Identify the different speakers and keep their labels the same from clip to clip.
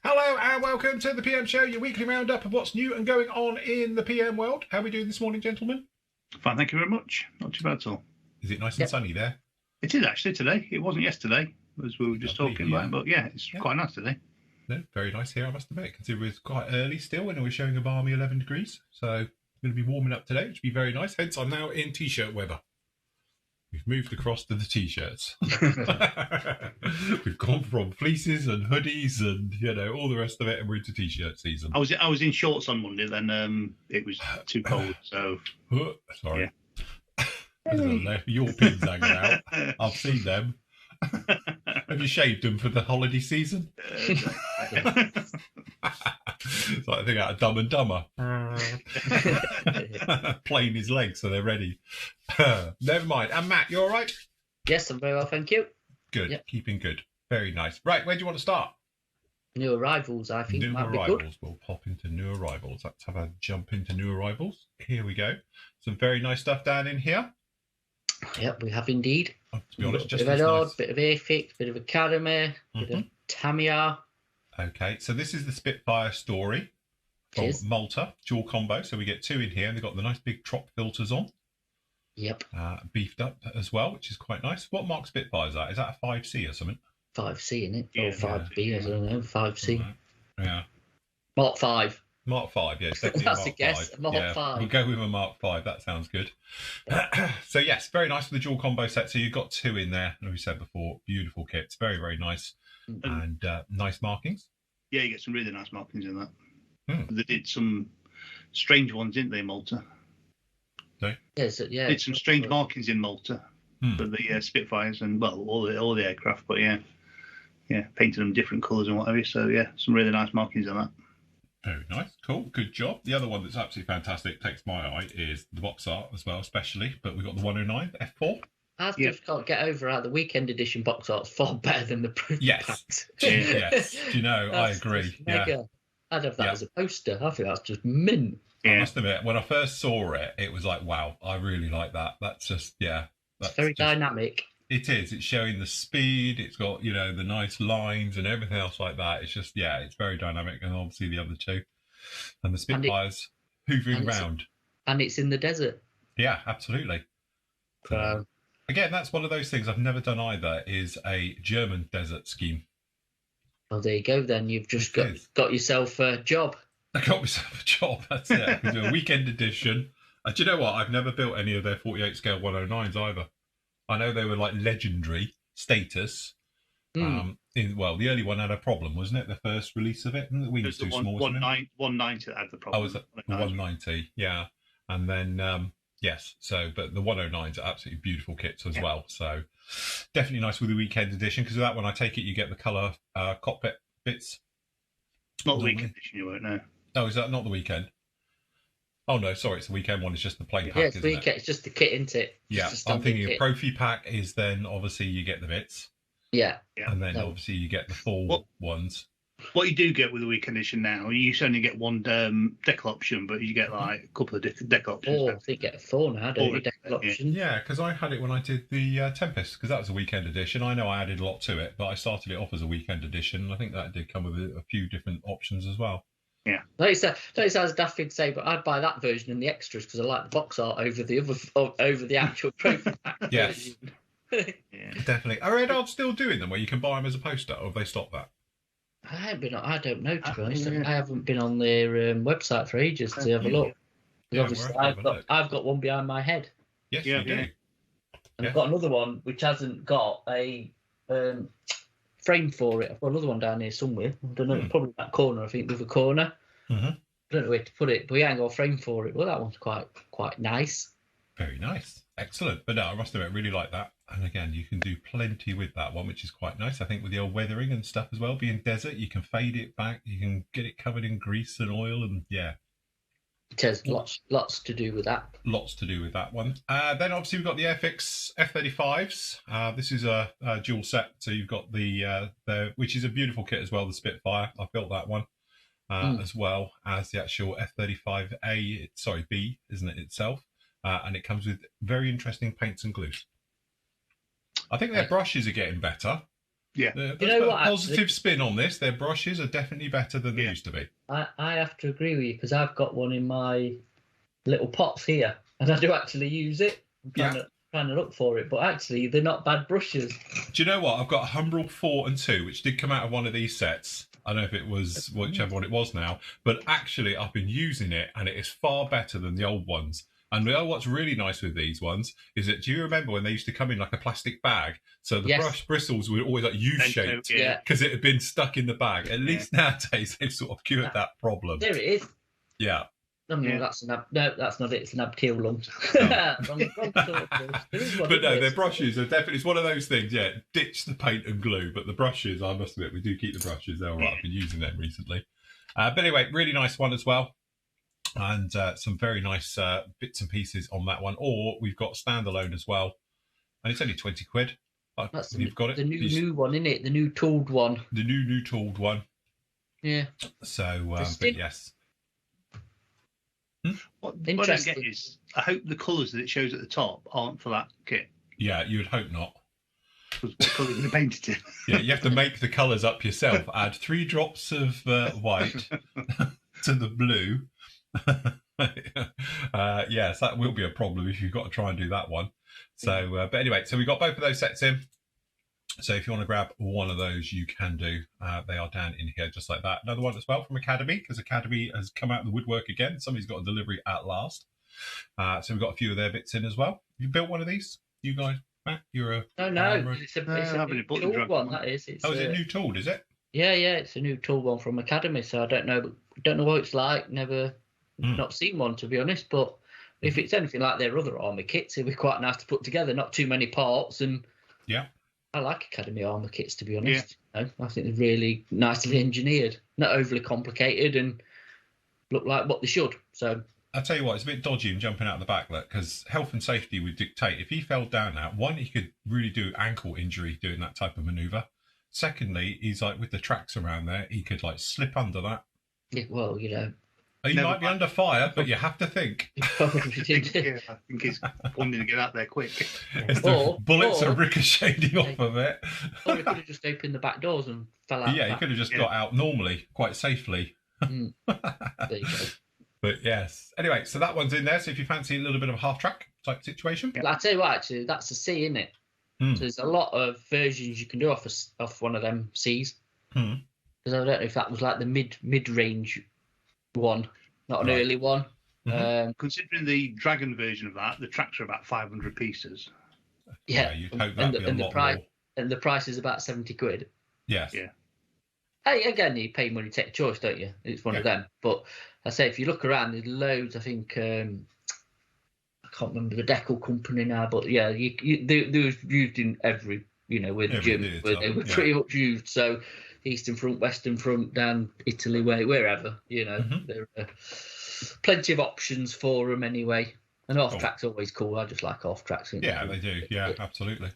Speaker 1: Hello and welcome to the PM Show, your weekly roundup of what's new and going on in the PM world. How are we doing this morning, gentlemen?
Speaker 2: Fine, thank you very much. Not too bad at all.
Speaker 1: Is it nice and sunny there?
Speaker 2: It is actually today. It wasn't yesterday, as we were just talking about, but yeah, it's quite nice today.
Speaker 1: No, very nice here, I must admit, considering it's quite early still and we're showing a balmy 11 degrees. So it's going to be warming up today, which will be very nice. Hence, I'm now in T-shirt weather. We've moved across to the T-shirts. We've gone from fleeces and hoodies and, all the rest of it, and we're into T-shirt season.
Speaker 2: I was in shorts on Monday, then it was too cold, so...
Speaker 1: Sorry. Yeah. Your pins hanging out. I've seen them. Have you shaved them for the holiday season? It's like a thing out of Dumb and Dumber. Playing his legs so they're ready. Never mind. And Matt, you all right?
Speaker 3: Yes, I'm very well, thank you.
Speaker 1: Good. Yep. Keeping good. Very nice. Right, where do you want to start?
Speaker 3: New arrivals, I think.
Speaker 1: New arrivals. We'll pop into new arrivals. Let's have a jump into new arrivals. Here we go. Some very nice stuff down in here.
Speaker 3: Yep, we have indeed.
Speaker 1: To be honest, just
Speaker 3: bit of Odd, bit of Afix, bit of Academy, bit of Tamiya.
Speaker 1: Okay, so this is the Spitfire story from Malta, dual combo. So we get two in here, and they've got the nice big trop filters on.
Speaker 3: Yep.
Speaker 1: Beefed up as well, which is quite nice. What mark Spitfire is that? Is that a 5C or something?
Speaker 3: 5C, isn't it? Or 5B, I don't know. 5C.
Speaker 1: Right. Yeah.
Speaker 3: Mark 5.
Speaker 1: Mark 5, yeah.
Speaker 3: That's a guess. Mark 5.
Speaker 1: We'll go with a Mark 5. That sounds good. So, yes, very nice for the dual combo set. So, you've got two in there, as we said before. Beautiful kits. Very, very nice. And nice markings.
Speaker 2: Yeah, you get some really nice markings in that. They did some strange ones, didn't they, Malta?
Speaker 1: Sorry?
Speaker 3: Yes, yeah.
Speaker 2: Did some strange markings in Malta for the Spitfires and, well, all the aircraft. But, yeah, painted them different colours and whatever. So, yeah, some really nice markings on that.
Speaker 1: Very nice. Cool. Good job. The other one that's absolutely fantastic, takes my eye, is the box art as well, especially. But we've got the 109, the F4.
Speaker 3: I just can't get over how the weekend edition box art's far better than the proof packs.
Speaker 1: Yes. Do you know, I agree.
Speaker 3: Yeah. I'd have that as a poster. I think that's just mint.
Speaker 1: Yeah. I must admit, when I first saw it, it was like, wow, I really like that. That's just,
Speaker 3: It's very dynamic.
Speaker 1: It is. It's showing the speed. It's got, the nice lines and everything else like that. It's just, it's very dynamic. And obviously the other two. And the Spitfires hoovering around.
Speaker 3: And it's in the desert.
Speaker 1: Yeah, absolutely. So, again, that's one of those things I've never done either, is a German desert scheme.
Speaker 3: Well, there you go then. You've just got yourself a job.
Speaker 1: I got myself a job. That's it. I can do a weekend edition. Do you know what? I've never built any of their 48 scale 109s either. I know they were like legendary status. The early one had a problem, wasn't it? The first release of it, and the wing was too small.
Speaker 2: 190 that had the problem.
Speaker 1: Oh, was it 190? Yeah, and then yes. So, but the 109s are absolutely beautiful kits as well. So, definitely nice with the weekend edition, because of that one, I take it you get the colour cockpit bits.
Speaker 2: Not the weekend edition, you won't know.
Speaker 1: Oh, is that not the weekend? Oh no, sorry, it's the weekend one. It's just the plain pack, isn't it?
Speaker 3: It's just the kit, isn't it?
Speaker 1: Yeah, I'm thinking a Profi pack is then obviously you get the bits.
Speaker 3: Yeah.
Speaker 1: And then obviously you get the full ones.
Speaker 2: What you do get with the weekend edition now, you only get one decal option, but you get like a couple of decal options.
Speaker 3: Oh, I think you get 4 now, don't you? Decal options.
Speaker 1: Yeah, because I had it when I did the Tempest, because that was a weekend edition. I know I added a lot to it, but I started it off as a weekend edition, and I think that did come with a few different options as well.
Speaker 2: Yeah.
Speaker 3: Don't sound daft thing to say, but I'd buy that version and the extras because I like the box art over the actual trophy pack.
Speaker 1: Yes. Definitely. Are Red Arts still doing them where you can buy them as a poster, or have they stopped that?
Speaker 3: I don't know, to be honest. I haven't been on their website for ages to have a look. Obviously, I've got one behind my head.
Speaker 1: Yes, you do.
Speaker 3: And I've got another one which hasn't got a frame for it. I've got another one down here somewhere. I don't know, probably that corner, I think, with a corner. I don't know where to put it, but we ain't got a frame for it. Well, that one's quite nice.
Speaker 1: Very nice. Excellent. But no, I must admit, I really like that. And again, you can do plenty with that one, which is quite nice. I think with the old weathering and stuff as well, being desert, you can fade it back. You can get it covered in grease and oil, and
Speaker 3: It has lots to do with that.
Speaker 1: Lots to do with that one. Then obviously we've got the Airfix F-35s. This is a dual set. So you've got the which is a beautiful kit as well, the Spitfire. I've built that one as well as the actual F-35A, B, isn't it, itself? And it comes with very interesting paints and glues. I think their brushes are getting better.
Speaker 2: Yeah.
Speaker 1: There's
Speaker 3: You know
Speaker 1: a
Speaker 3: what,
Speaker 1: positive spin on this. Their brushes are definitely better than they used to be.
Speaker 3: I have to agree with you because I've got one in my little pots here, and I do actually use it. I'm trying to look for it, but actually they're not bad brushes.
Speaker 1: Do you know what? I've got a Humbrol 4 and 2, which did come out of one of these sets. I don't know if it was whichever one it was now, but actually I've been using it, and it is far better than the old ones. And what's really nice with these ones is that, do you remember when they used to come in like a plastic bag? So the brush bristles were always like U-shaped because it had been stuck in the bag. At least nowadays they've sort of cured that problem.
Speaker 3: There it is.
Speaker 1: Yeah.
Speaker 3: That's not it. It's an abteilung.
Speaker 1: But no, their brushes are definitely, it's one of those things, ditch the paint and glue, but the brushes, I must admit, we do keep the brushes. They're all right. I've been using them recently. But anyway, really nice one as well. And some very nice bits and pieces on that one. Or we've got standalone as well. And it's only 20 quid. You've got it.
Speaker 3: The new one, isn't it? The new tooled one.
Speaker 1: The new tooled one.
Speaker 3: Yeah.
Speaker 1: So, but yes.
Speaker 2: What I don't get is, I hope the colours that it shows at the top aren't for that kit.
Speaker 1: Yeah, you would hope not.
Speaker 2: Because what colour is it painted in?
Speaker 1: Yeah, you have to make the colours up yourself. Add 3 drops of white to the blue. Yes, that will be a problem if you've got to try and do that one. So, but anyway, so we got both of those sets in. So if you want to grab one of those, you can do. They are down in here just like that. Another one as well from Academy, because Academy has come out of the woodwork again. Somebody's got a delivery at last. So we've got a few of their bits in as well. You built one of these, you guys? Matt, you're a
Speaker 3: it's a new tooled one. That is. It's,
Speaker 1: is it new tooled? Is it?
Speaker 3: Yeah, it's a new tooled one from Academy. So I don't know what it's like. Never, not seen one to be honest. But if it's anything like their other armour kits, it'd be quite nice to put together. Not too many parts and.
Speaker 1: Yeah.
Speaker 3: I like Academy armour kits, to be honest. I think they're really nicely engineered, not overly complicated, and look like what they should. So
Speaker 1: I'll tell you what, it's a bit dodgy in jumping out the back, look, because health and safety would dictate. If he fell down now, one, he could really do ankle injury doing that type of manoeuvre. Secondly, he's like with the tracks around there, he could like slip under that.
Speaker 3: Yeah, well,
Speaker 1: He might be under fire, but you have to think.
Speaker 2: I think he's wanting to get out there quick.
Speaker 1: Bullets are ricocheting off of it.
Speaker 3: Or he could have just opened the back doors and fell out.
Speaker 1: Yeah, he could have just got out normally, quite safely.
Speaker 3: There you go.
Speaker 1: But yes. Anyway, so that one's in there. So if you fancy a little bit of a half-track type situation.
Speaker 3: Well, I'll tell you what, actually, that's a C, isn't it? So there's a lot of versions you can do off one of them Cs. Because I don't know if that was like the mid-range one, not an early one.
Speaker 2: Considering the Dragon version of that, the tracks are about 500 pieces.
Speaker 1: Yeah, you'd hope that'd be a lot more.
Speaker 3: And the price is about 70 quid.
Speaker 1: Yes.
Speaker 2: Yeah.
Speaker 3: Hey, again, you pay money, take a choice, don't you? It's one of them. But I say, if you look around, there's loads. I think I can't remember the decal company now, but yeah, they was used in every, with the gym, they were pretty much used. So Eastern Front, Western Front, down Italy way, wherever, there are plenty of options for them anyway. And off track's always cool. I just like off tracks.
Speaker 1: Yeah, they do. Yeah, absolutely.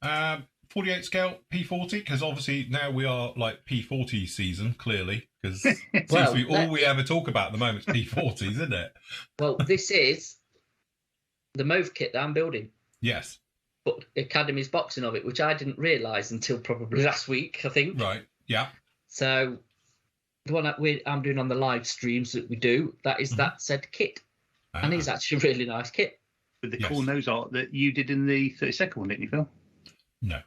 Speaker 1: 48 scale P40, because obviously now we are like P40 season, clearly, because all we ever talk about at the moment is P40s, isn't it?
Speaker 3: Well, this is the Mauve kit that I'm building.
Speaker 1: Yes.
Speaker 3: But Academy's boxing of it, which I didn't realise until probably last week, I think.
Speaker 1: Right, yeah.
Speaker 3: So the one I'm doing on the live streams that we do, that is that said kit. And it's actually a really nice kit.
Speaker 2: With the cool nose art that you did in the 32nd one, didn't you, Phil?
Speaker 1: No.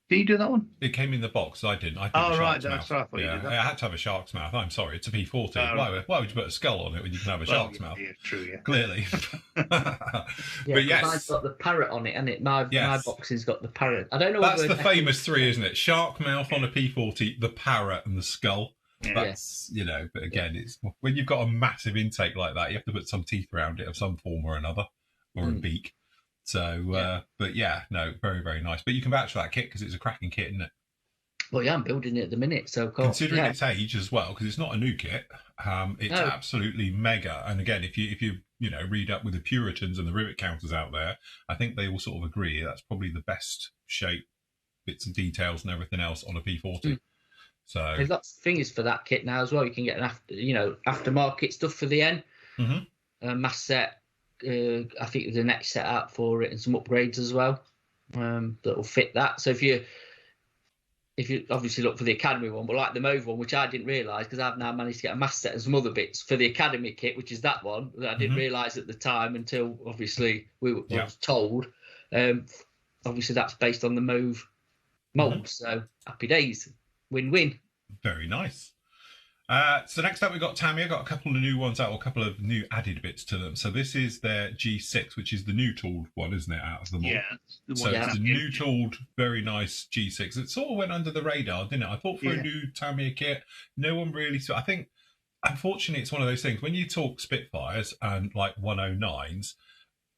Speaker 2: Did you do that one?
Speaker 1: It came in the box. I didn't. I did
Speaker 2: right.
Speaker 1: That's
Speaker 2: what I thought you did that.
Speaker 1: I had to have a shark's mouth. I'm sorry. It's a P40. Why would you put a skull on it when you can have a shark's mouth?
Speaker 2: Yeah, true, yeah.
Speaker 1: Clearly.
Speaker 3: But yes. Mine's got the parrot on it, and my boxing's got the parrot. I don't know.
Speaker 1: That's the famous three, isn't it? Shark mouth on a P40, the parrot, and the skull.
Speaker 2: Yeah.
Speaker 1: That's, but again, it's when you've got a massive intake like that, you have to put some teeth around it of some form or another, or a beak. So, but yeah, no, very, very nice. But you can vouch for that kit because it's a cracking kit, isn't it?
Speaker 3: Well, yeah, I'm building it at the minute. So,
Speaker 1: considering its age as well, because it's not a new kit, it's absolutely mega. And again, if you read up with the Puritans and the rivet counters out there, I think they all sort of agree that's probably the best shape, bits and details and everything else on a P40. So
Speaker 3: that's the thing is for that kit now as well. You can get an aftermarket stuff for the N, mass set. I think there's a next set out for it and some upgrades as well that will fit that. So if you if you obviously look for the Academy one, but like the Mauve one, which I didn't realise because I've now managed to get a mass set and some other bits for the Academy kit, which is that one that I didn't realise at the time until obviously I was told. Obviously, that's based on the Mauve mould, so happy days, win-win.
Speaker 1: Very nice. So next up, we've got Tamiya. Got a couple of new ones out, or a couple of new added bits to them. So this is their G6, which is the new tooled one, isn't it, out of them all?
Speaker 2: Yeah.
Speaker 1: So it's the new tooled, very nice G6. It sort of went under the radar, didn't it? I thought for a new Tamiya kit, no one really saw. I think, unfortunately, it's one of those things. When you talk Spitfires and like 109s,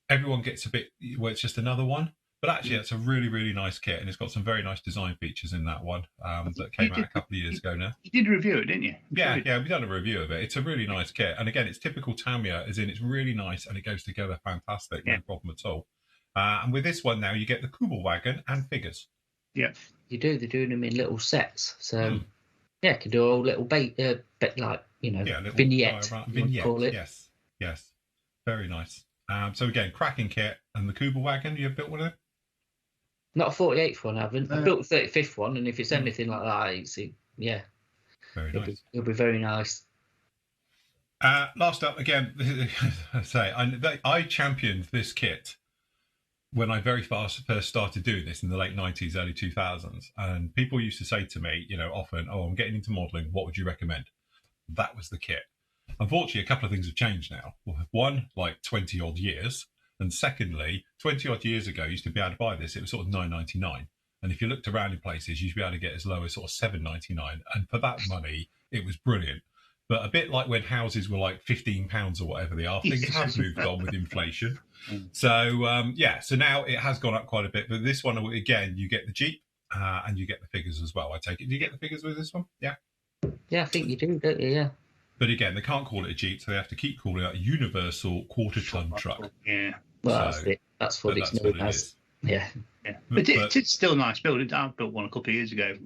Speaker 1: everyone gets a bit, well, it's just another one. But actually, it's a really, really nice kit, and it's got some very nice design features in that one that came out a couple of years ago now.
Speaker 2: You did review it, didn't you?
Speaker 1: Yeah, we've done a review of it. It's a really nice kit. And again, it's typical Tamiya, as in it's really nice and it goes together fantastic, no problem at all. And with this one now, you get the Kubel wagon and figures.
Speaker 2: Yeah.
Speaker 3: You do. They're doing them in little sets. So, yeah, you can do a little bit like, vignette.
Speaker 1: Vignette,
Speaker 3: call it.
Speaker 1: Yes. Very nice. So again, cracking kit. And the Kubel wagon, you have built one of them?
Speaker 3: Not a 48th one, I haven't. I built the 35th one, and if it's anything like that,
Speaker 1: very nice.
Speaker 3: It'll be very nice.
Speaker 1: Last up, again, I championed this kit when I very first started doing this in the late 90s, early 2000s. And people used to say to me, often, I'm getting into modelling, what would you recommend? That was the kit. Unfortunately, a couple of things have changed now. One, like 20 odd years. And secondly, 20 odd years ago, you used to be able to buy this. It was sort of $9.99. And if you looked around in places, you used to be able to get as low as sort of $7.99. And for that money, it was brilliant. But a bit like when houses were like £15 or whatever they are, things have moved on with inflation. So, so now it has gone up quite a bit. But this one, again, you get the Jeep and you get the figures as well, I take it. Do you get the figures with this one? Yeah.
Speaker 3: Yeah, I think you do, don't you? Yeah.
Speaker 1: But again, they can't call it a Jeep, so they have to keep calling it a universal quarter-ton truck.
Speaker 2: Yeah.
Speaker 3: Well, so, that's what it's known as. Yeah.
Speaker 2: But it's still a nice build. I built one a couple of years ago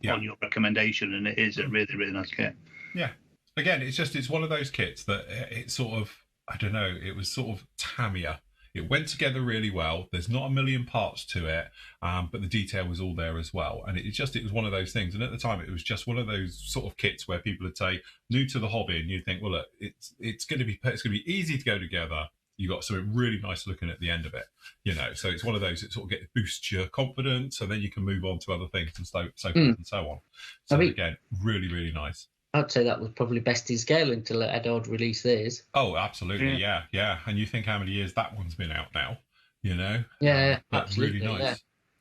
Speaker 2: on your recommendation, and it is a really, really nice kit.
Speaker 1: Yeah. Again, it's one of those kits that it's sort of, I don't know, it was sort of Tamiya. It went together really well. There's not a million parts to it, but the detail was all there as well. And it was one of those things. And at the time, it was just one of those sort of kits where people would say, new to the hobby, and you think, well, look, it's going to be easy to go together. You got something really nice looking at the end of it, So it's one of those that sort of boosts your confidence, and then you can move on to other things and so forth and so on. So again, really, really nice.
Speaker 3: I'd say that was probably best in scale until Eddard released theirs.
Speaker 1: Oh, absolutely, yeah. And you think how many years that one's been out now,
Speaker 3: Yeah,
Speaker 1: but
Speaker 3: absolutely.
Speaker 1: Really nice.
Speaker 3: Yeah.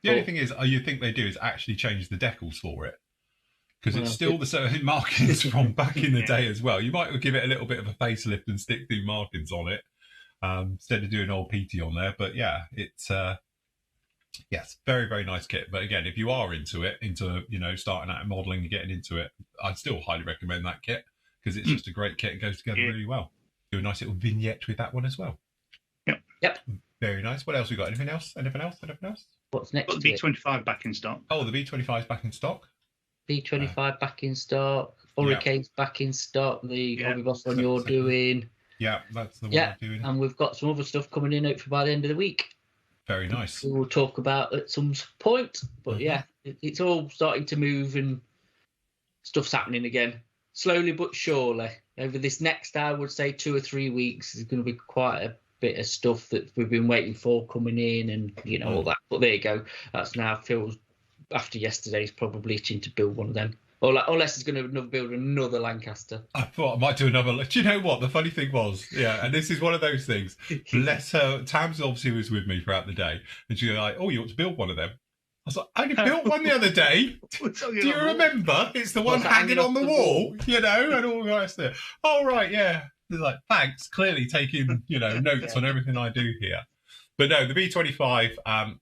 Speaker 1: The only thing is, you think they do is actually change the decals for it, because it's still the same markings from back in the day as well. You might give it a little bit of a facelift and stick new markings on it instead of doing old PT on there. But yeah, it's yes, very, very nice kit. But again, if you are into starting out modelling and getting into it, I'd still highly recommend that kit because it's just a great kit and goes together really well. Do a nice little vignette with that one as well.
Speaker 3: Yep.
Speaker 1: Very nice. What else we got? Anything else?
Speaker 3: What's next?
Speaker 2: Got the B25 back in stock.
Speaker 1: Oh, the B25 is back in stock.
Speaker 3: B25 back in stock. Hurricane's back in stock. The Hobby Boss one you're doing.
Speaker 1: Yeah, that's the one I'm doing.
Speaker 3: And we've got some other stuff coming in hopefully by the end of the week.
Speaker 1: Very nice.
Speaker 3: We'll talk about at some point. But it's all starting to move and stuff's happening again. Slowly but surely. Over this next, I would say 2 or 3 weeks, there's going to be quite a bit of stuff that we've been waiting for coming in and, all that. But there you go. That's now feels, after yesterday's, probably itching to build one of them. Unless he's going to build another Lancaster. I thought I might do another. Do you know what? The funny thing was, and this is one of those things. Bless her. Tams obviously was with me throughout the day. And she was like, you ought to build one of them. I was like, I only built one the other day. Do you remember? It's the one hanging on the wall, and all the rest of it. Oh, right, yeah. They're like, thanks. Clearly taking, notes on everything I do here. But no, the B25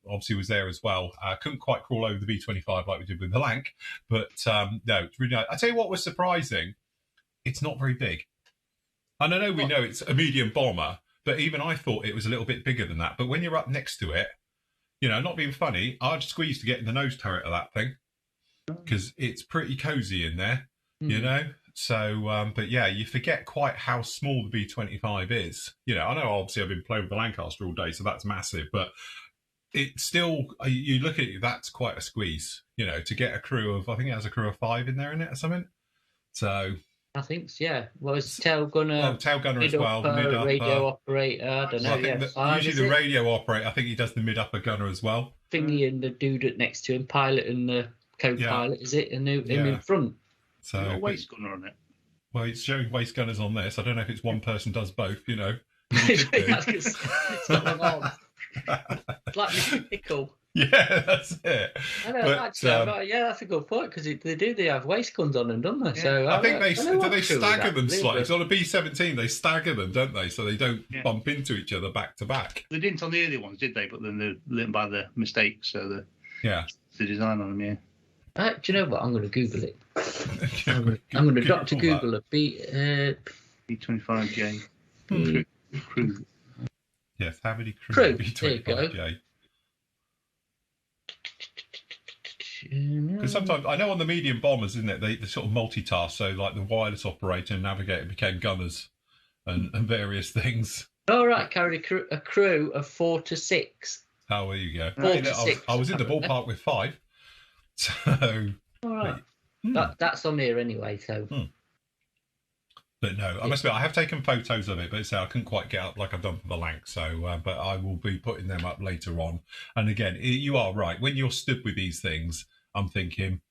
Speaker 3: obviously was there as well. Couldn't quite crawl over the B25 like we did with the Lanc, but no, it's really nice. I tell you what was surprising, it's not very big. And I know we know it's a medium bomber, but even I thought it was a little bit bigger than that. But when you're up next to it, not being funny, I'd squeeze to get in the nose turret of that thing because it's pretty cozy in there, So, but yeah, you forget quite how small the B25 is. I know obviously I've been playing with the Lancaster all day, so that's massive. But
Speaker 1: it's still, you look at it, that's quite a squeeze, you know, to get a crew of, I think it has a crew of 5 in there in it or something. So
Speaker 3: I think so, yeah. Well, it's tail gunner,
Speaker 1: tail gunner as well, mid-upper,
Speaker 3: radio operator. I don't know.
Speaker 1: I think usually the radio operator, I think he does the mid-upper gunner as well.
Speaker 3: Thingy and the dude next to him, pilot and the co-pilot, is it? And him in front.
Speaker 2: So got a waist gunner on it.
Speaker 1: Well, it's showing waist gunners on this. I don't know if it's one person does both, you know.
Speaker 3: It's got them on. It's like Mr. Pickle.
Speaker 1: Yeah, that's it.
Speaker 3: I know, actually, yeah, that's a good point because they have waist guns on them, don't they? Yeah. So
Speaker 1: I think they stagger them slightly. So on a B-17, they stagger them, don't they? So they don't bump into each other back to back.
Speaker 2: They didn't on the early ones, did they? But then they're learned by the mistakes. So the design on them,
Speaker 3: do you know what? I'm going to Google it. I'm going to Dr. Google a
Speaker 2: B25J crew.
Speaker 1: Yes, how many crew? B25J. Because sometimes I know on the medium bombers, isn't it? They sort of multitask. So like the wireless operator and navigator became gunners and various things.
Speaker 3: Oh right, carried a crew of 4 to 6.
Speaker 1: Oh, there you go.
Speaker 3: 4 to 6.
Speaker 1: I was in the ballpark with 5. So
Speaker 3: all right, that's on here anyway. So.
Speaker 1: But no, I must admit, I have taken photos of it, but I couldn't quite get up like I've done for the Lank. So, but I will be putting them up later on. And again, you are right. When you're stood with these things, I'm thinking,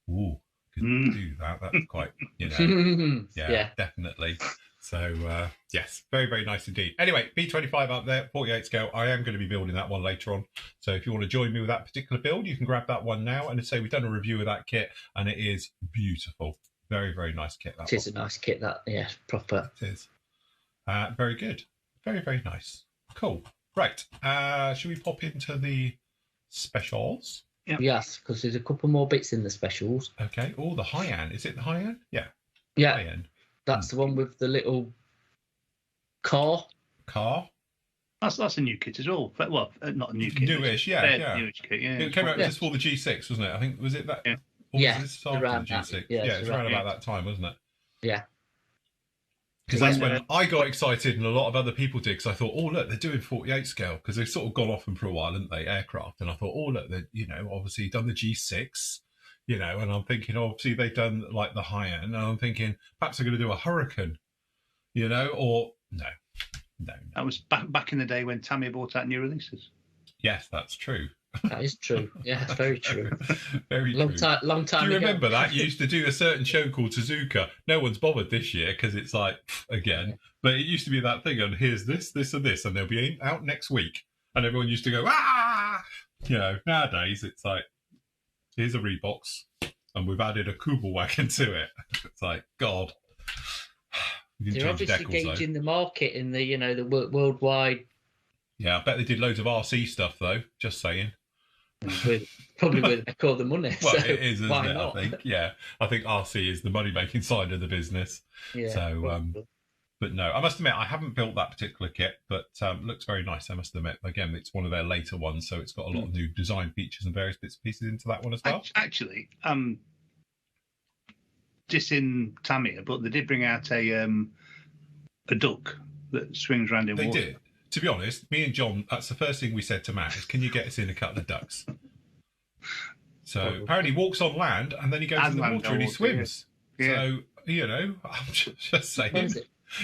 Speaker 1: ooh, could do that. That's quite, you know, yeah, definitely. So, yes, very, very nice indeed. Anyway, B25 up there, 48 scale. I am going to be building that one later on. So if you want to join me with that particular build, you can grab that one now. And say we've done a review of that kit, and it is beautiful. Very, very nice kit. That
Speaker 3: it is a nice kit, that, yeah, proper.
Speaker 1: It is. Very good. Very, very nice. Cool. Right. Should we pop into the specials?
Speaker 3: Yep. Yes, because there's a couple more bits in the specials.
Speaker 1: Okay. Oh, the High-End. Is it the High-End? Yeah.
Speaker 3: Yeah.
Speaker 1: High-End.
Speaker 3: That's the one with the little car.
Speaker 2: That's a new kit as well. Well, not a new kit.
Speaker 1: Newish, yeah.
Speaker 2: Newish kit, yeah.
Speaker 1: It came out just for the G6, wasn't it? I think, was it that?
Speaker 2: Yeah.
Speaker 3: Yeah,
Speaker 1: around G6. It's around about that time, wasn't it?
Speaker 3: Yeah.
Speaker 1: Because that's when I got excited and a lot of other people did, because I thought, oh, look, they're doing 48 scale, because they've sort of gone off them for a while, haven't they, aircraft? And I thought, oh, look, they're, you know, obviously done the G6, you know, and I'm thinking, obviously they've done like the high end, and I'm thinking, perhaps they're going to do a Hurricane, you know, or no.
Speaker 2: That was back in the day when Tamiya brought out new releases.
Speaker 1: Yes, that's true.
Speaker 3: That is true. Yeah, it's very true.
Speaker 1: Very
Speaker 3: long
Speaker 1: true.
Speaker 3: Long time.
Speaker 1: Do you
Speaker 3: ago.
Speaker 1: remember that? You used to do a certain show called Suzuka. No one's bothered this year because it's like, again. Yeah. But it used to be that thing, and here's this, and this, and they'll be out next week. And everyone used to go, ah! You know, nowadays it's like, here's a Reeboks, and we've added a Kubel wagon to it. It's like, God.
Speaker 3: They're obviously gauging the market in the, you know, the worldwide.
Speaker 1: Yeah, I bet they did loads of RC stuff, though. Just saying.
Speaker 3: Probably where they make all the money.
Speaker 1: Well,
Speaker 3: so
Speaker 1: it is, isn't it?
Speaker 3: Not?
Speaker 1: I think. Yeah, I think RC is the money-making side of the business.
Speaker 3: Yeah.
Speaker 1: So, but no, I must admit I haven't built that particular kit, but looks very nice. I must admit. Again, it's one of their later ones, so it's got a lot of new design features and various bits and pieces into that one as well.
Speaker 2: Actually, just in Tamiya, but they did bring out a duck that swings around in water.
Speaker 1: They did. To be honest, me and John, that's the first thing we said to Matt is, can you get us in a couple of ducks? So apparently he walks on land and then he goes in the water and he swims. Yeah. So, you know, I'm just saying.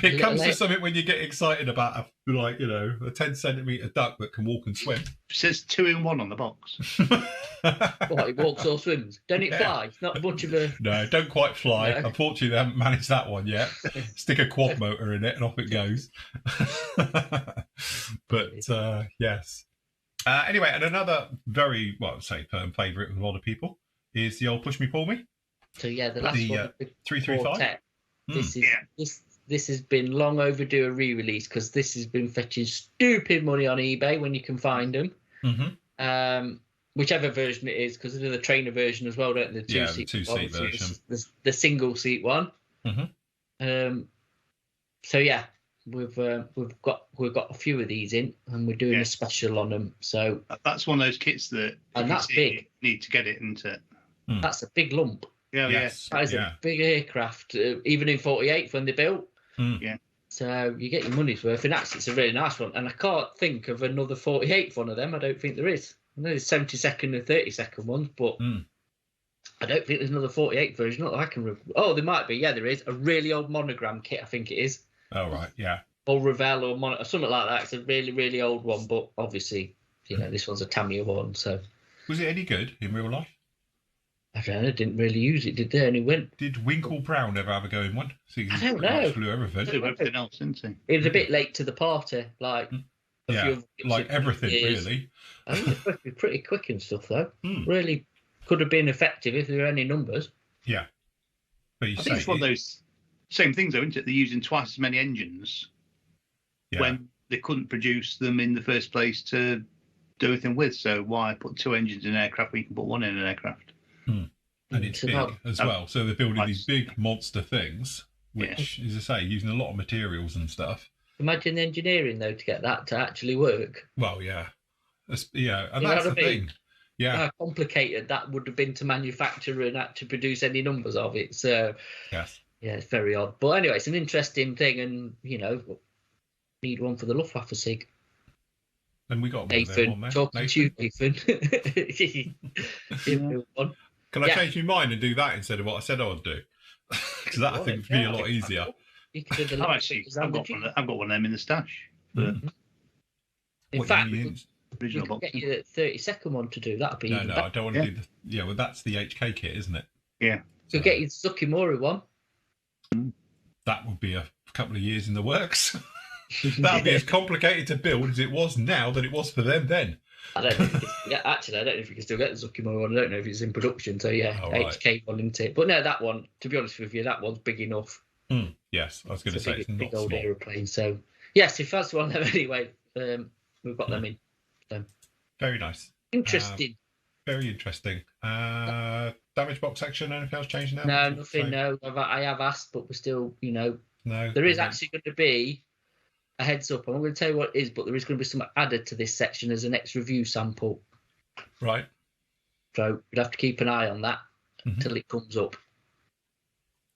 Speaker 1: It comes to something when you get excited about a 10-centimetre duck that can walk and swim.
Speaker 2: It says 2 in 1 on the box.
Speaker 3: What, it walks or swims? Don't it fly? It's not much of a...
Speaker 1: No, don't quite fly. No. Unfortunately, they haven't managed that one yet. Stick a quad motor in it and off it goes. But, yes. Anyway, and another very, firm favourite with a lot of people is the old Push Me Pull Me.
Speaker 3: So, yeah, the last one.
Speaker 1: 335.
Speaker 3: This has been long overdue a re-release because this has been fetching stupid money on eBay when you can find them.
Speaker 1: Mm-hmm.
Speaker 3: Whichever version it is, because there's a trainer version as well, don't they? The
Speaker 1: two-seat version.
Speaker 3: The single-seat one.
Speaker 1: Mm-hmm.
Speaker 3: So yeah, we've got a few of these in, and we're doing a special on them. So
Speaker 2: that's one of those kits that
Speaker 3: that's big.
Speaker 2: You need to get it into it.
Speaker 3: That's a big lump.
Speaker 2: Yeah, yes.
Speaker 3: That is a big aircraft, even in 48 when they built.
Speaker 1: Yeah.
Speaker 3: So you get your money's worth, and it's a really nice one. And I can't think of another 48th one of them. I don't think there is. I know there's 72nd and 32nd ones, but I don't think there's another 48th version. Not that I can remember. Oh, there might be. Yeah, there is. A really old monogram kit, I think it is.
Speaker 1: Oh, right, yeah.
Speaker 3: Or Revell or something like that. It's a really, really old one, but obviously, this one's a Tamiya one. So,
Speaker 1: was it any good in real life?
Speaker 3: I don't know. Didn't really use it, did they? Only went.
Speaker 1: Did Winkle Brown ever have a go in one?
Speaker 3: I don't know.
Speaker 1: Flew everything.
Speaker 2: Do everything else, didn't he?
Speaker 3: It was a bit late to the party, like.
Speaker 1: Like everything, really.
Speaker 3: I think it's supposed to be pretty quick and stuff, though. Really could have been effective if there were any numbers.
Speaker 1: Yeah. But
Speaker 2: I think it's one of those same things, though, isn't it? They're using twice as many engines when they couldn't produce them in the first place to do anything with. So why put 2 engines in an aircraft when you can put 1 in an aircraft?
Speaker 1: And it's big as well. So they're building these big monster things, which, as I say, using a lot of materials and stuff.
Speaker 3: Imagine the engineering, though, to get that to actually work.
Speaker 1: Well, yeah. And that's the thing. Yeah.
Speaker 3: How complicated that would have been to manufacture and actually produce any numbers of it. So,
Speaker 1: yes.
Speaker 3: Yeah, it's very odd. But anyway, it's an interesting thing, and, need one for the Luftwaffe SIG.
Speaker 1: And we got one
Speaker 3: Nathan,
Speaker 1: there.
Speaker 3: talking to you, Nathan.
Speaker 1: Can I change my mind and do that instead of what I said I would do? Because that, I think, would be a lot easier.
Speaker 2: I've got one of them in the stash. But
Speaker 3: in fact, we could get you the 32nd one to do. That'd be
Speaker 1: no, I don't want to do the. Well, that's the HK kit, isn't it?
Speaker 2: Yeah.
Speaker 3: Could get you the Sukimori one.
Speaker 1: That would be a couple of years in the works. That'd be as complicated to build as it was now than it was for them then.
Speaker 3: I don't know. Actually, I don't know if you can still get the Sukimori one. I don't know if it's in production. So HK one into it. But no, that one. To be honest with you, that one's big enough.
Speaker 1: Yes, I was going to say it's not
Speaker 3: big old
Speaker 1: small.
Speaker 3: Aeroplane. So yes, if that's one of them anyway, we've got them in. So.
Speaker 1: Very nice.
Speaker 3: Interesting.
Speaker 1: Very interesting. Damage box section. Anything else changing now?
Speaker 3: No, nothing. No, I have asked, but we're still,
Speaker 1: No.
Speaker 3: There is actually going to be a heads up. I'm not going to tell you what it is, but there is going to be something added to this section as an next review sample.
Speaker 1: Right.
Speaker 3: So you'd have to keep an eye on that until it comes up.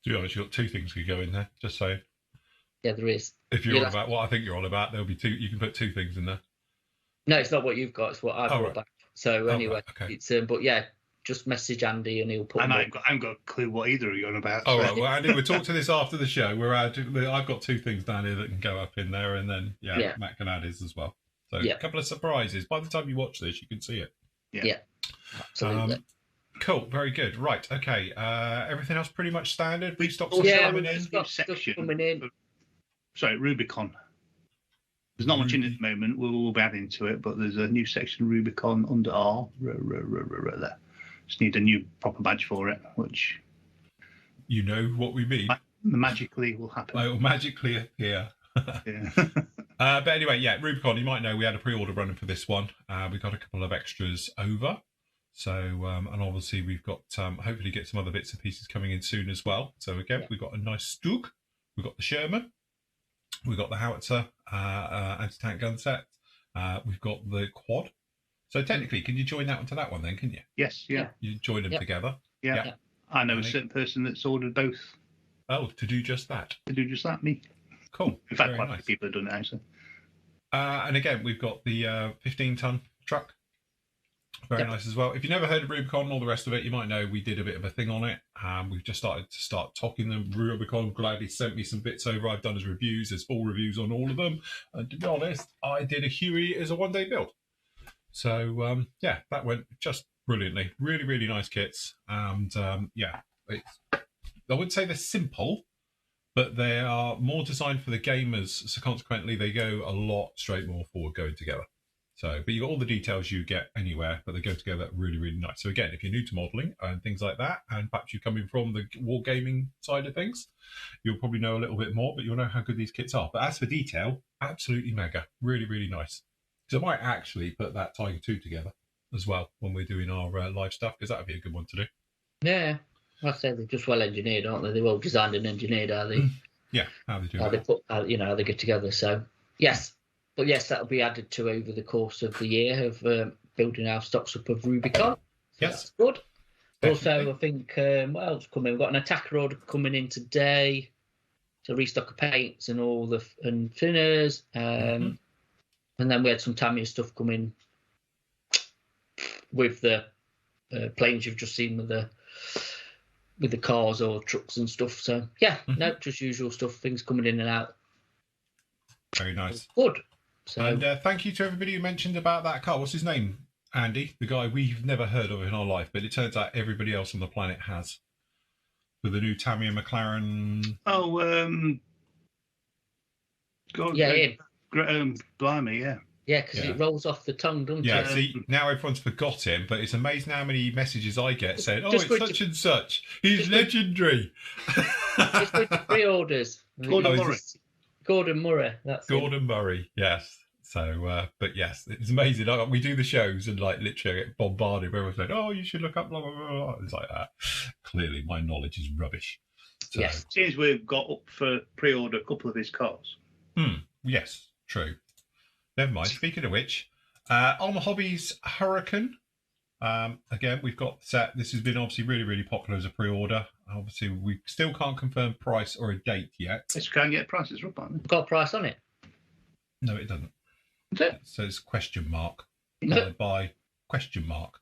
Speaker 1: To be honest, you've got 2 things could go in there. Just saying.
Speaker 3: Yeah, there is.
Speaker 1: If you're on about what I think you're on about, there'll be 2. You can put 2 things in there.
Speaker 3: No, it's not what you've got. It's what I've brought back. So anyway, it's but yeah, just message Andy and he'll put.
Speaker 2: And I haven't got a clue what either are you on about.
Speaker 1: Oh, right. Well, Andy, we'll talk to this after the show. I've got 2 things down here that can go up in there, and then Matt can add his as well. So a couple of surprises. By the time you watch this, you can see it.
Speaker 3: Yeah. Absolutely.
Speaker 1: Cool. Very good. Right. Okay. Everything else pretty much standard. Restock
Speaker 3: coming in. Coming in.
Speaker 2: Sorry, Rubicon. There's not much in it at the moment. We'll be adding to it, but there's a new section Rubicon under R. There. Just need a new proper badge for it, which
Speaker 1: you know what we mean.
Speaker 2: Magically will happen.
Speaker 1: It will magically appear.
Speaker 2: Yeah.
Speaker 1: But anyway, Rubicon. You might know we had a pre-order running for this one. We got a couple of extras over. So, and obviously we've got hopefully get some other bits and pieces coming in soon as well. So again, we've got a nice Stug. We've got the Sherman. We've got the Howitzer anti-tank gun set. We've got the quad. So technically, can you join that one to that one then, can you?
Speaker 2: Yes, yeah.
Speaker 1: You join them together?
Speaker 2: Yeah. I know a certain person that's ordered both.
Speaker 1: Oh, to do just that?
Speaker 2: To do just that, me.
Speaker 1: Cool.
Speaker 2: In fact, quite a few people have done it, actually.
Speaker 1: And again, we've got the 15-ton truck. Very nice as well. If you've never heard of Rubicon and all the rest of it, you might know we did a bit of a thing on it. We've just started talking them. Rubicon gladly sent me some bits over. I've done as reviews. There's full reviews on all of them. And to be honest, I did a Huey as a one-day build. So, that went just brilliantly. Really, really nice kits. And, I wouldn't say they're simple, but they are more designed for the gamers. So consequently, they go a lot straight more forward going together. So, but you've got all the details you get anywhere, but they go together really, really nice. So again, if you're new to modelling and things like that, and perhaps you're coming from the wargaming side of things, you'll probably know a little bit more, but you'll know how good these kits are. But as for detail, absolutely mega. Really, really nice. So I might actually put that Tiger 2 together as well when we're doing our live stuff, because that would be a good one to do.
Speaker 3: Yeah. Like I say, they're just well engineered, aren't they? They're well designed and engineered, are they?
Speaker 1: Yeah, how they do
Speaker 3: how
Speaker 1: that.
Speaker 3: They put, how they get together. So, yes. But yes, that'll be added to over the course of the year of building our stocks up of Rubicon. So that's good. Definitely. Also, I think, what else coming? We've got an attacker order coming in today. So restock of paints and all the and thinners, and then we had some Tamiya stuff coming with the planes you've just seen with the cars or trucks and stuff. So yeah, no, just usual stuff. Things coming in and out.
Speaker 1: Very nice.
Speaker 3: Good. So,
Speaker 1: and thank you to everybody who mentioned about that car. What's his name? Andy, the guy we've never heard of in our life, but it turns out everybody else on the planet has. For the new Tamiya McLaren.
Speaker 2: Oh, God,
Speaker 3: yeah,
Speaker 2: blimey, yeah.
Speaker 3: Yeah, because it rolls off the tongue, doesn't it?
Speaker 1: Yeah, see, now everyone's forgot him, but it's amazing how many messages I get saying, it's such and such. He's legendary.
Speaker 3: Just with the pre-orders. Gordon Murray. That's
Speaker 1: Gordon Murray, yes. So, but yes, it's amazing. We do the shows and like literally get bombarded. Everyone's saying, "Oh, you should look up blah blah blah." It's like that. Clearly, my knowledge is rubbish. So,
Speaker 2: yes, seems we've got up for pre-order a couple of his cars.
Speaker 1: Yes, true. Never mind. Speaking of which, Armour Hobbies Hurricane. Again, we've got the set. This has been obviously really, really popular as a pre-order. Obviously, we still can't confirm price or a date yet.
Speaker 2: Let's go and get prices up on it.
Speaker 3: Got a price on it?
Speaker 1: No, it doesn't.
Speaker 2: It
Speaker 1: says question mark by question mark.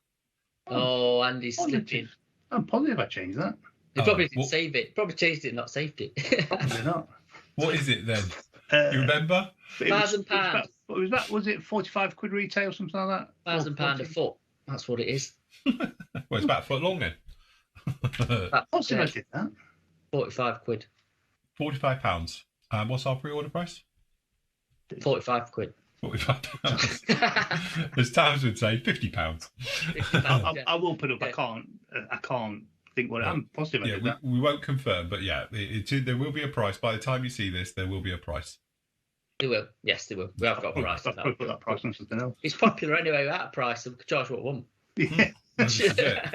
Speaker 3: Oh, Andy's slipping.
Speaker 2: I'm positive I changed that.
Speaker 3: He probably didn't save it. Probably changed it and not saved it.
Speaker 2: Probably not.
Speaker 1: What is it then? You remember?
Speaker 3: £1,000.
Speaker 2: What was that? Was it £45 retail or something like that?
Speaker 3: £1,000 a foot. That's what it is.
Speaker 1: Well, it's about a foot long then.
Speaker 2: What's I did that?
Speaker 3: £45.
Speaker 1: £45. What's our pre-order price?
Speaker 3: £45.
Speaker 1: £45. As Tams would say, £50.
Speaker 2: I will put up. I can't think what. I'm positive. I did that.
Speaker 1: We won't confirm, but yeah, there will be a price. By the time you see this, there will be a price.
Speaker 3: They will. Yes, they will. We have got a price.
Speaker 2: I'll probably put that price on something else.
Speaker 3: It's popular anyway. At a price, we can charge what we want.
Speaker 2: Yeah.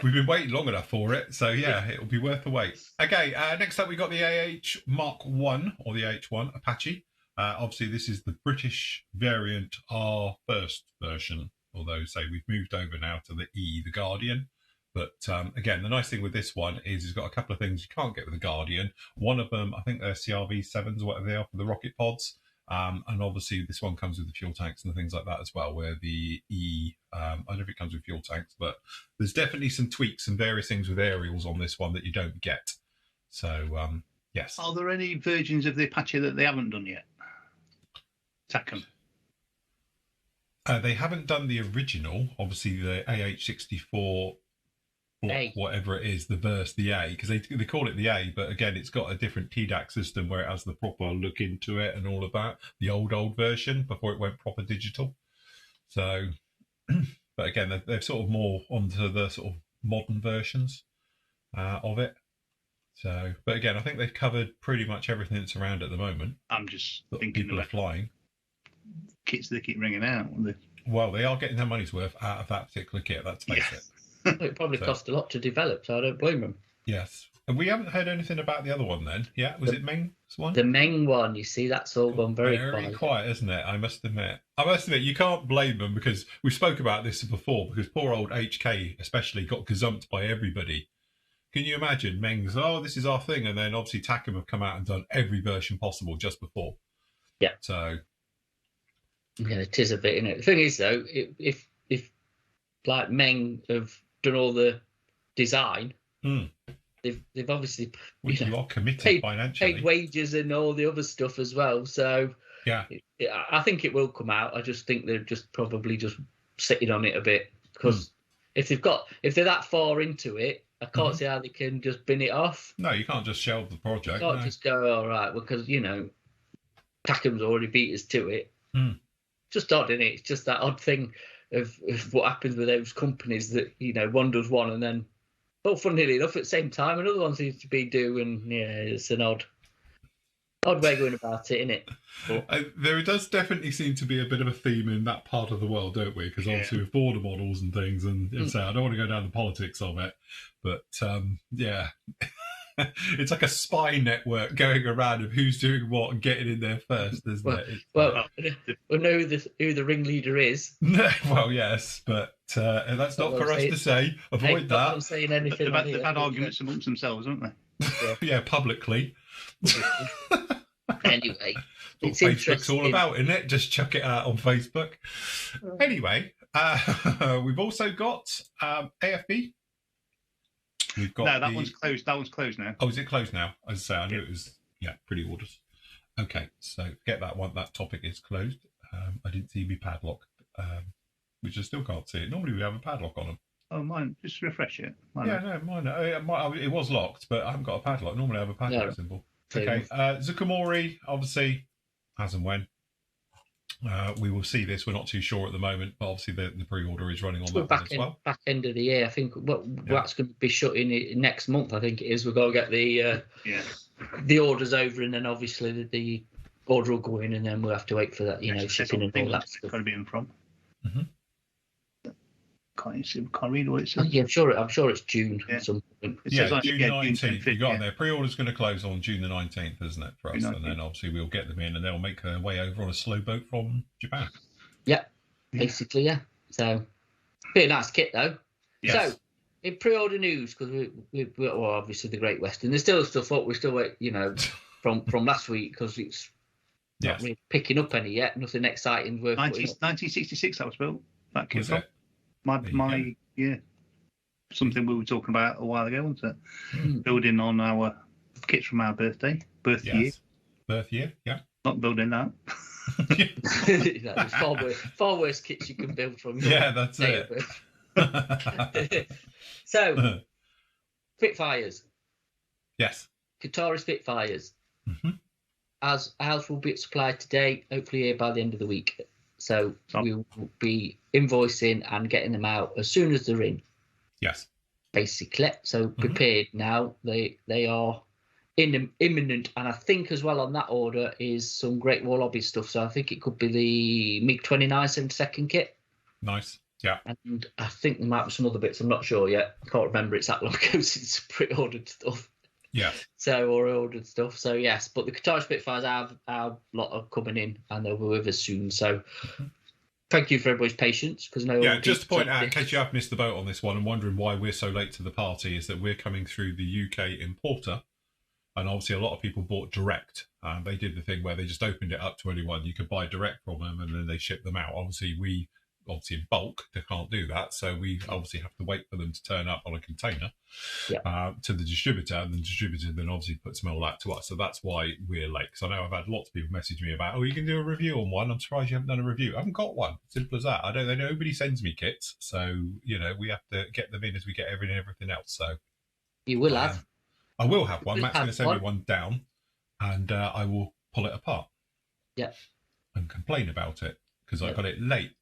Speaker 1: We've been waiting long enough for it, so yeah, it'll be worth the wait. Okay, next up we got the AH Mark 1 or the AH1 Apache. Obviously, this is the British variant, our first version, although, say, we've moved over now to the E, the Guardian. But again, the nice thing with this one is it's got a couple of things you can't get with the Guardian. One of them, I think they're CRV7s or whatever they are for the rocket pods. And obviously, this one comes with the fuel tanks and things like that as well, where the E, I don't know if it comes with fuel tanks, but there's definitely some tweaks and various things with aerials on this one that you don't get. So, yes.
Speaker 2: Are there any versions of the Apache that they haven't done yet? Taken.
Speaker 1: They haven't done the original, obviously the AH64, whatever it is, the Verse, the A, because they call it the A, but again, it's got a different TDAC system where it has the proper look into it and all of that. The old version before it went proper digital. So, but again, they're sort of more onto the sort of modern versions of it. So, but again, I think they've covered pretty much everything that's around at the moment.
Speaker 2: I'm just thinking
Speaker 1: people are flying.
Speaker 2: Kits they keep ringing out.
Speaker 1: Well, they are getting their money's worth out of that particular kit, let's face it.
Speaker 3: It probably cost a lot to develop, so I don't blame them.
Speaker 1: Yes. And we haven't heard anything about the other one then. Yeah, was it Meng's one?
Speaker 3: The Meng one, you see, that's all gone very
Speaker 1: quiet, isn't it? I must admit, you can't blame them because we spoke about this before, because poor old HK especially got gazumped by everybody. Can you imagine Meng's, this is our thing, and then obviously Takum have come out and done every version possible just before.
Speaker 3: Yeah.
Speaker 1: So...
Speaker 3: yeah, it is a bit, isn't it? The thing is, though, if like Meng have done all the design, they've obviously
Speaker 1: you are committed financially,
Speaker 3: paid wages and all the other stuff as well. So
Speaker 1: yeah,
Speaker 3: I think it will come out. I just think they're just probably just sitting on it a bit because if they're that far into it, I can't see how they can just bin it off.
Speaker 1: No, you can't just shelve the project.
Speaker 3: You can't just go, all right, because Takum's already beat us to it. Just odd, isn't it? It's just that odd thing of what happens with those companies that, one does one and then, funnily enough, at the same time, another one seems to be doing, it's an odd way of going about it, isn't it? But
Speaker 1: there does definitely seem to be a bit of a theme in that part of the world, don't we? Because obviously with border models and things, and so I don't want to go down the politics of it, but yeah. It's like a spy network going around of who's doing what and getting in there first, isn't it?
Speaker 3: We know who the ringleader is.
Speaker 1: Well, yes, but that's not for us to say. Avoid that.
Speaker 3: I'm saying anything.
Speaker 2: They've had arguments amongst themselves, haven't they?
Speaker 1: Yeah, publicly. what Facebook's all about, isn't it? Just chuck it out on Facebook. Anyway, we've also got AFB. We've got
Speaker 2: that one's closed. That one's closed now.
Speaker 1: Oh, is it closed now? As I say, I knew it was pre-orders. Okay, so get that one. That topic is closed. I didn't see me padlock, which I still can't see it. Normally we have a padlock on them.
Speaker 2: Oh, mine. Just refresh it.
Speaker 1: Mine. It was locked, but I haven't got a padlock. Normally I have a padlock symbol. Okay, Zukamori, obviously, as and when. We will see this. We're not too sure at the moment, but obviously the pre-order is running on that one as well.
Speaker 3: Back end of the year, I think that's going to be shutting next month. I think it is. We've got to get the orders over, and then obviously the order will go in, and then we'll have to wait for that, shipping and all that stuff.
Speaker 2: Got to be in from.
Speaker 1: Mm-hmm.
Speaker 2: Can't read what it says.
Speaker 3: Yeah, I'm sure it's June at some point.
Speaker 1: June 19th. You got there. Pre-order's going to close on June the 19th, isn't it, for us? And then obviously we'll get them in, and they'll make their way over on a slow boat from Japan.
Speaker 3: Yeah, basically, yeah. So, pretty nice kit though.
Speaker 1: Yes.
Speaker 3: So, in pre-order news, because we obviously the Great Western, there's still stuff up. We still wait, from last week because it's not really picking up any yet. Nothing exciting.
Speaker 2: 1966 that was built. That kit.
Speaker 1: My
Speaker 2: something we were talking about a while ago, wasn't it? Building on our kits from our birth year.
Speaker 1: Birth year, yeah.
Speaker 2: Not building that.
Speaker 3: There's far worse kits you can build from.
Speaker 1: That's it.
Speaker 3: So, Spitfires.
Speaker 1: Yes.
Speaker 3: Qatari Spitfires.
Speaker 1: Mm-hmm.
Speaker 3: As ours will be supplied today, hopefully here by the end of the week. So we will be invoicing and getting them out as soon as they're in.
Speaker 1: Yes.
Speaker 3: Basically. So prepared now. They are imminent. And I think as well on that order is some Great Wall Hobby stuff. So I think it could be the MiG-29 72nd kit.
Speaker 1: Nice. Yeah.
Speaker 3: And I think there might be some other bits. I'm not sure yet. I can't remember. It's that long ago since pre-ordered stuff.
Speaker 1: Yeah.
Speaker 3: Or ordered stuff. So yes, but the Qatari Spitfires have a lot of coming in, and they'll be with us soon. So thank you for everybody's patience, because
Speaker 1: just to point out, in case you have missed the boat on this one and wondering why we're so late to the party, is that we're coming through the UK importer, and obviously a lot of people bought direct. They did the thing where they just opened it up to anyone. You could buy direct from them, and then they ship them out. Obviously in bulk, they can't do that, so we obviously have to wait for them to turn up on a container to the distributor, and the distributor then obviously puts them all out to us. So that's why we're late, because I know I've had lots of people message me about, you can do a review on one. I'm surprised you haven't done a review. I haven't got one. Simple as that. Nobody sends me kits, so we have to get them in as we get everything else. So
Speaker 3: you will have.
Speaker 1: I will have one. Matt's going to send me one down, and I will pull it apart.
Speaker 3: Yeah.
Speaker 1: And complain about it because I got it late.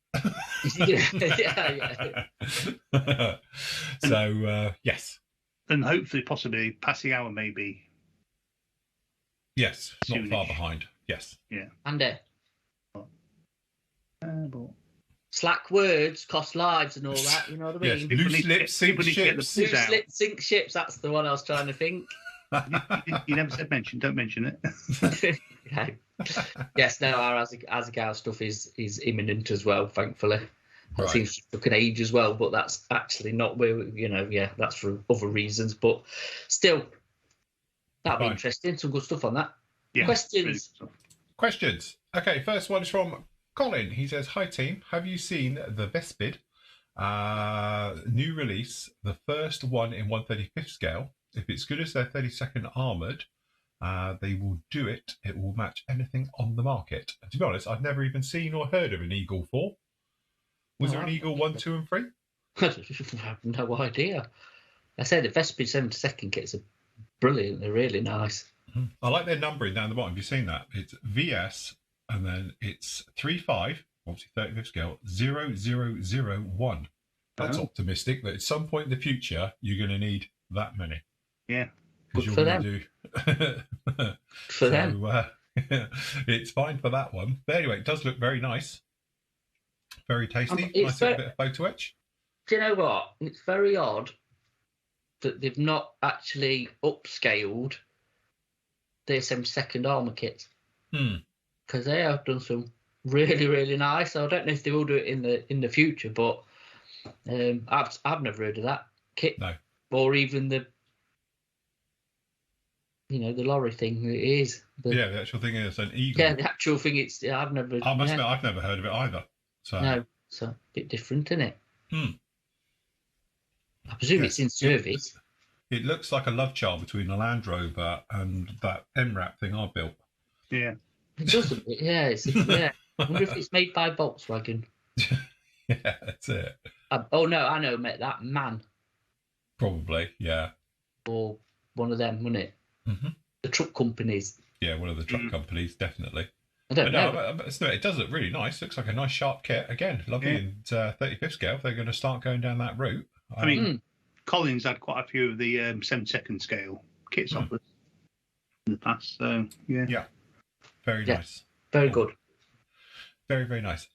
Speaker 1: So yes,
Speaker 2: and hopefully possibly passing hour maybe.
Speaker 1: Yes, not far behind. Yes.
Speaker 2: Yeah.
Speaker 3: And slack words cost lives and all that. You know what I mean?
Speaker 1: Loose lips sink ships.
Speaker 3: Loose lips sink ships. That's the one I was trying to think.
Speaker 2: You never said mention. Don't mention it.
Speaker 3: Yes. No, our Azaghal stuff is imminent as well. Thankfully. That seems to took an age as well, but that's actually not where that's for other reasons. But still, that'd be interesting. Some good stuff on that. Yeah,
Speaker 1: Questions. Okay, first one is from Colin. He says, "Hi team, have you seen the Vespid new release? The first one in 1/35th scale. If it's good as their 32nd armoured, they will do it. It will match anything on the market." And to be honest, I've never even seen or heard of an Eagle 4. Was there an Eagle 1, 2, and 3?
Speaker 3: I have no idea. I said the Vespid 72nd kits are brilliant. They're really nice.
Speaker 1: Mm-hmm. I like their numbering down the bottom. Have you seen that? It's VS, and then it's 35, obviously 35th scale, 0001. That's optimistic that at some point in the future, you're going to need that many.
Speaker 2: Yeah.
Speaker 3: Good for them. For them.
Speaker 1: It's fine for that one. But anyway, it does look very nice. Very tasty. Nice bit of photo etch.
Speaker 3: Do you know what? It's very odd that they've not actually upscaled their 72nd armour kits. Because they have done some really, really nice. I don't know if they will do it in the future, but I've never heard of that kit.
Speaker 1: No.
Speaker 3: Or even the the lorry thing. It is.
Speaker 1: Yeah, the actual thing is an eagle.
Speaker 3: Yeah, the actual thing. I must admit,
Speaker 1: I've never heard of it either. So
Speaker 3: no, it's a bit different, isn't it?
Speaker 1: Hmm.
Speaker 3: I presume it's in service.
Speaker 1: It looks like a love child between a Land Rover and that MRAP thing I built.
Speaker 2: Yeah.
Speaker 3: It doesn't. Yeah, yeah. I wonder if it's made by Volkswagen.
Speaker 1: Yeah, that's it.
Speaker 3: Oh no, I know, mate. That Man.
Speaker 1: Probably, yeah.
Speaker 3: Or one of them, wouldn't it? Mm-hmm. The truck companies.
Speaker 1: Yeah, one of the truck companies, definitely.
Speaker 3: I don't know.
Speaker 1: No, it does look really nice. Looks like a nice sharp kit. Again, lovely in 35th scale. If they're going to start going down that route.
Speaker 2: I mean, Collins had quite a few of the 7-second scale kits off us in the past. So, yeah.
Speaker 1: Yeah. Very nice.
Speaker 3: Very good.
Speaker 1: Very, very nice.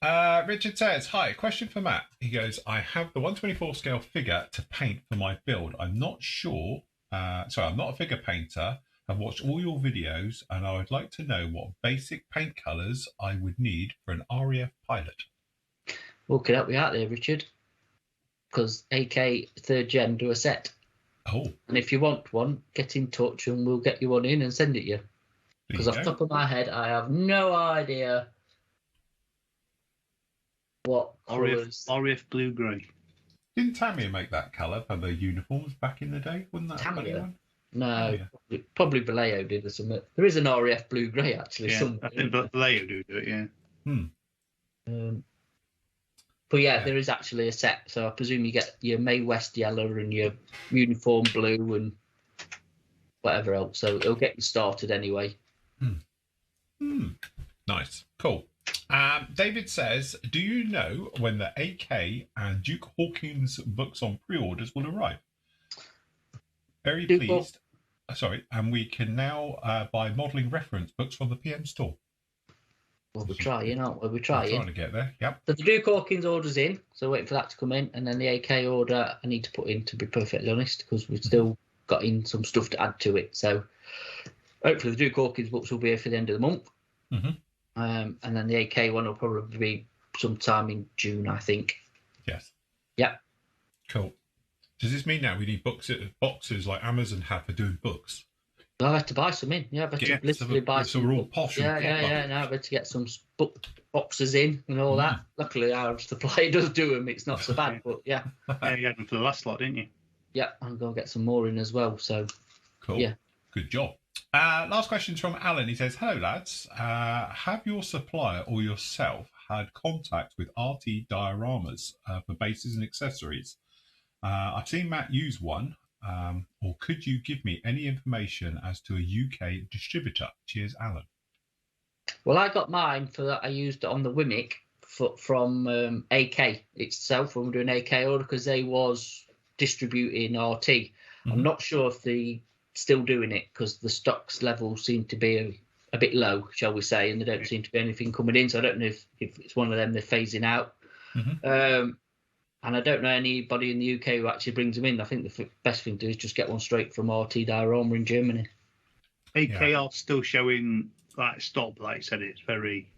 Speaker 1: Richard says, hi, question for Matt. He goes, I have the 124 scale figure to paint for my build. I'm not sure. I'm not a figure painter. I've watched all your videos and I would like to know what basic paint colours I would need for an RAF pilot.
Speaker 3: Well, can help you out there, Richard. Because AK 3rd Gen do a set.
Speaker 1: Oh.
Speaker 3: And if you want one, get in touch and we'll get you one in and send it you. Because off the top of my head, I have no idea what colours.
Speaker 2: RAF blue grey.
Speaker 1: Didn't Tamiya make that colour for the uniforms back in the day? Wasn't that
Speaker 3: Tamiya?
Speaker 1: One?
Speaker 3: No, probably Vallejo did or something. There is an RAF blue grey actually.
Speaker 2: I think Vallejo do it, yeah.
Speaker 3: But yeah, there is actually a set. So I presume you get your May West yellow and your uniform blue and whatever else. So it'll get you started anyway.
Speaker 1: Nice. Cool. David says, do you know when the AK and Duke Hawkins books on pre-orders will arrive? Very pleased. And we can now buy modelling reference books from the PM store.
Speaker 3: Well, we're trying, aren't we? We're trying.
Speaker 1: We're trying to get there, yep.
Speaker 3: So the Duke Hawkins order's in, so waiting for that to come in, and then the AK order I need to put in, to be perfectly honest, because we've still got in some stuff to add to it. So hopefully the Duke Hawkins books will be here for the end of the month. And then the AK one will probably be sometime in June, I think.
Speaker 1: Yes.
Speaker 3: Yeah.
Speaker 1: Cool. Does this mean now we need boxes like Amazon have for doing books?
Speaker 3: Well, I had to buy some in. Yeah, I've had to literally buy some.
Speaker 1: So we're all posh.
Speaker 3: Yeah. Now I've had to get some boxes in and all that. Luckily, our supplier does do them. It's not so bad, but yeah.
Speaker 2: Yeah, you had them for the last lot, didn't you?
Speaker 3: Yeah, I'm going to get some more in as well. So,
Speaker 1: cool.
Speaker 3: Yeah.
Speaker 1: Good job. Last question from Alan. He says, hello, lads. Have your supplier or yourself had contact with RT dioramas for bases and accessories? I've seen Matt use one. Or could you give me any information as to a UK distributor? Cheers, Alan.
Speaker 3: Well, I got mine for that. I used it on the Wimic from AK itself when we were doing AK order because they was distributing RT. I'm not sure if they still doing it because the stocks level seem to be a bit low, shall we say, and there don't seem to be anything coming in. So I don't know if it's one of them they're phasing out. And I don't know anybody in the UK who actually brings them in. I think the best thing to do is just get one straight from RT Diorama in Germany.
Speaker 2: AK are still showing like stop, like I said, it's very.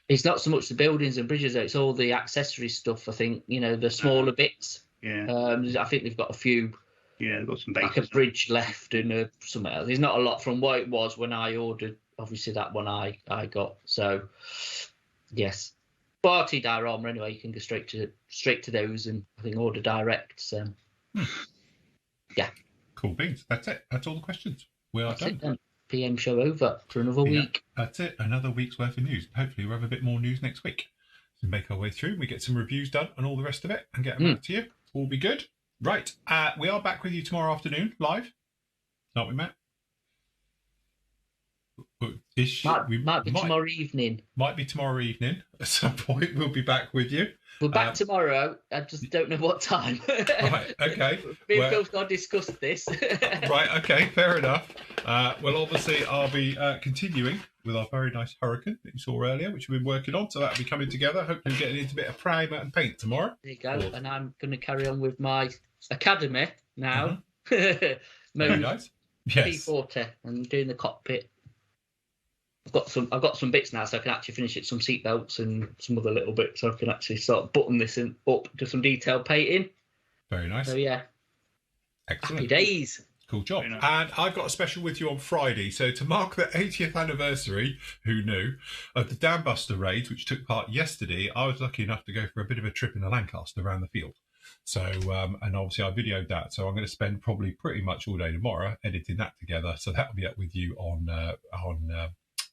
Speaker 3: It's not so much the buildings and bridges, though. It's all the accessory stuff. I think the smaller bits.
Speaker 2: Yeah.
Speaker 3: I think they've got a few.
Speaker 2: Yeah, they've got some bases.
Speaker 3: Like a bridge left and something else. There's not a lot from what it was when I ordered. Obviously, that one I got. So, yes. But RT Diorama anyway, you can go straight to those and I think order direct. So, yeah.
Speaker 1: Cool beans. That's it. That's all the questions. We are done.
Speaker 3: PM show over for another week.
Speaker 1: That's it. Another week's worth of news. Hopefully we'll have a bit more news next week. So make our way through. We get some reviews done and all the rest of it and get them back to you. All be good. Right. We are back with you tomorrow afternoon, live. Aren't we, Matt?
Speaker 3: Might be tomorrow evening.
Speaker 1: Might be tomorrow evening. At some point, we'll be back with you.
Speaker 3: We're back tomorrow. I just don't know what time.
Speaker 1: Right, okay.
Speaker 3: Me and Phil's got to discuss this.
Speaker 1: Right, okay, fair enough. Well, obviously, I'll be continuing with our very nice Hurricane that you saw earlier, which we've been working on. So that'll be coming together. Hopefully, getting into a bit of primer and paint tomorrow.
Speaker 3: There you go. And I'm going to carry on with my Academy now.
Speaker 1: Very nice. Yes.
Speaker 3: P40 and doing the cockpit. I've got some bits now, so I can actually finish it. Some seat belts and some other little bits, so I can actually start button this up to some detail painting.
Speaker 1: Very nice.
Speaker 3: So yeah,
Speaker 1: excellent.
Speaker 3: happy days.
Speaker 1: Cool job. And I've got a special with you on Friday. So to mark the 80th anniversary, who knew, of the Dam Buster raids, which took part yesterday, I was lucky enough to go for a bit of a trip in the Lancaster around the field. So, and obviously I videoed that. So I'm going to spend probably pretty much all day tomorrow editing that together. So that'll be up with you on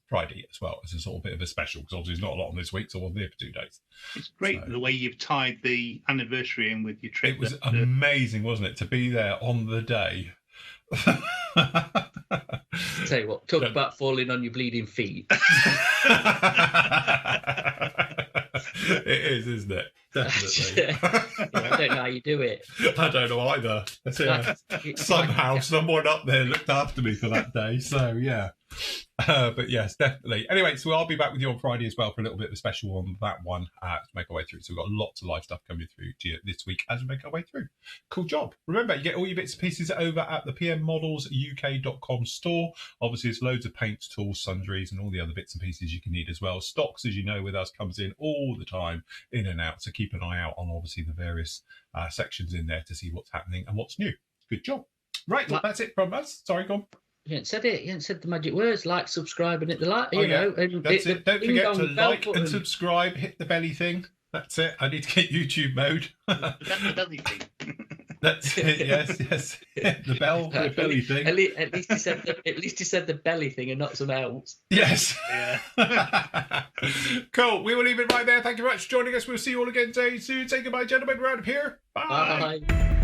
Speaker 1: Friday as well, as a sort of bit of a special, because obviously there's not a lot on this week, so I'll be here for 2 days.
Speaker 2: It's great the way you've tied the anniversary in with your trip.
Speaker 1: It was amazing, wasn't it, to be there on the day.
Speaker 3: Tell you what, talk about falling on your bleeding feet.
Speaker 1: It is, isn't it? Definitely.
Speaker 3: I don't know how you do it.
Speaker 1: I don't know either. Somehow someone up there looked after me for that day, so yeah. But yes, definitely. Anyway, so I'll be back with you on Friday as well for a little bit of a special on that one to make our way through. So we've got lots of live stuff coming through to you this week as we make our way through. Cool job. Remember, you get all your bits and pieces over at the pmmodelsuk.com store. Obviously, there's loads of paints, tools, sundries, and all the other bits and pieces you can need as well. Stocks, as you know, with us comes in all the time, in and out. So keep an eye out on obviously the various sections in there to see what's happening and what's new. Good job. Right, well, that's it from us. Sorry, go on.
Speaker 3: You hadn't said it. You hadn't said the magic words, like, subscribe, and hit the like. You know, and
Speaker 1: that's it. Don't forget to like and subscribe. Hit the belly thing. That's it. I need to get YouTube mode.
Speaker 2: That's the belly thing.
Speaker 1: That's it. Yes. The belly thing.
Speaker 3: At least he said the belly thing and not something else.
Speaker 1: Yes.
Speaker 2: Yeah.
Speaker 1: Cool. We will leave it right there. Thank you very much for joining us. We'll see you all again very soon. Say goodbye, gentlemen. We're out of here. Bye.
Speaker 3: Bye.